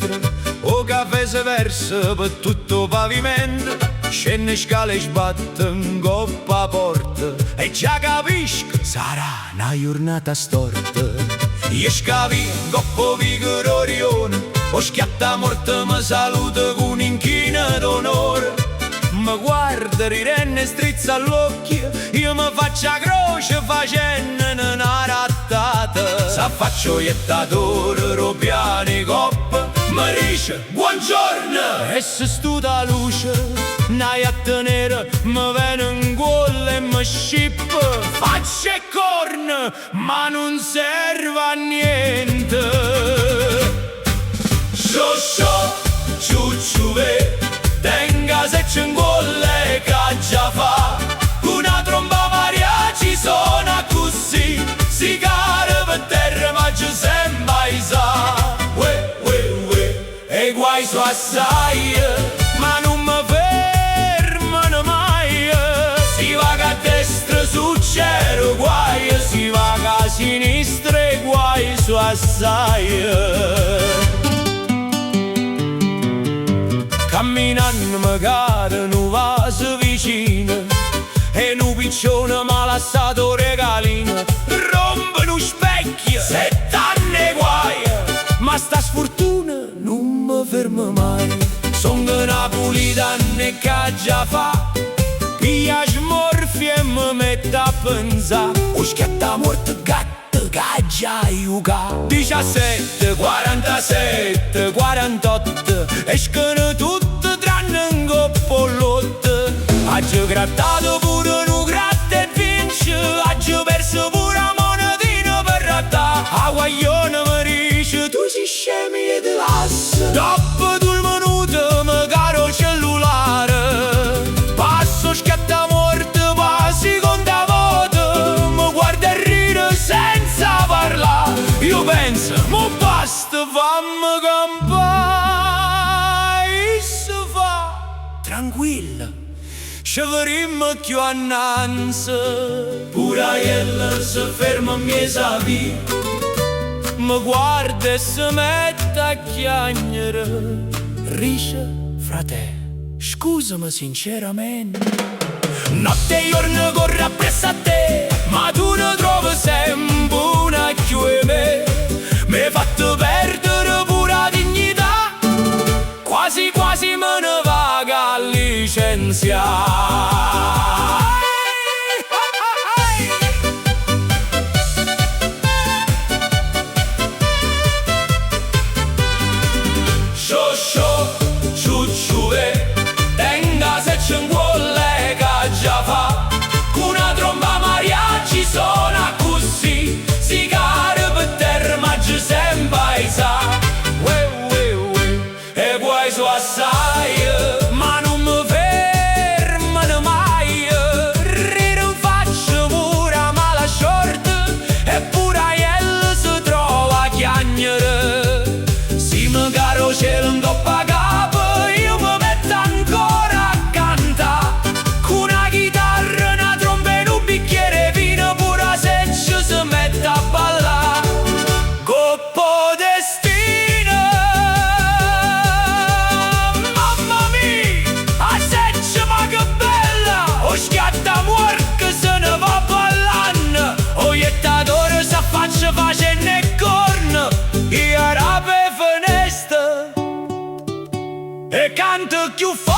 entra, o caffè si versa per tutto il pavimento, scende scale e sbatte in coppa a porta, e già capisco sarà una giornata storta. Io scavi in coppa vigororione, o schiatta morta mi saluta con un'inchina d'onore. Mi guarda, rirenne, strizza l'occhio, io mi faccio a croce facendo una rattata. Se faccio iettatore, ropiani coppa, mi dice buongiorno, e se stu da luce, una iatta nera mi viene in gola e mi scippa. Faccio e corna, ma non serve a niente. Scioscio, ciucciuve, tenga se c'è in golle che già fa. Una tromba mariachi suona così, si cara per terra ma ci sembra isa. Ue, ue, ue, e guai su assai, ma non mi fermano mai. Si va a destra succede guai, si va a sinistra e guai su assai. Camminando magari un vaso vicino e un piccione mi ha lasciato regalino. Rompe un specchio, 7 anni guai, ma sta sfortuna non mi ferma mai. Sono napolitano che già fa, piglia smorfia e mi mette a pensare. O schiatta morto gatto che già iuga. 17, 47, 48, escono tutti tranne un coppolotto. Aggi grattato pure un gratta e vince, aggi perso pure una monetina per rattà. A guaglione mi dice tu sei scemi e te lascia. Dopo 2 minuti mi caro il cellulare, passo schiatta morto pa seconda volta. Mi guarda e ride senza parlare. Io penso, mo basta fammi campare. E si fa tranquilla, ci vedremo più annanzi. Pure ella si ferma e mi sapi, mi guarda e si mette a chiagnere. Rice, frate, scusami sinceramente, notte e giorno corre appresso a te, ma tu ne trovi sempre una più e me. Mi hai fatto perdere pure la dignità, quasi quasi me ne vaga a licenziare. Scioscio, ciucciuve, tenga se c'è un collega già fa. Con una tromba mariachi suona così, si cara per terra ma ci sembra isa. Ue, ue, ue, e guai su assai, ma non mi fermano mai. Rire in faccia pure a mala short, eppure a ella si trova a chiagnere. Si mi caro cielo in coppa capo, io mi metto ancora a cantare. Con una chitarra, una tromba e un bicchiere vino, pure se ci si mette a ballare. Coppo destino, mamma mia, a seccia ma che bella. O schiatta muorca se ne va ballando, o iettatore si affaccia facendo e corna. Io rape finestra e canto più forte.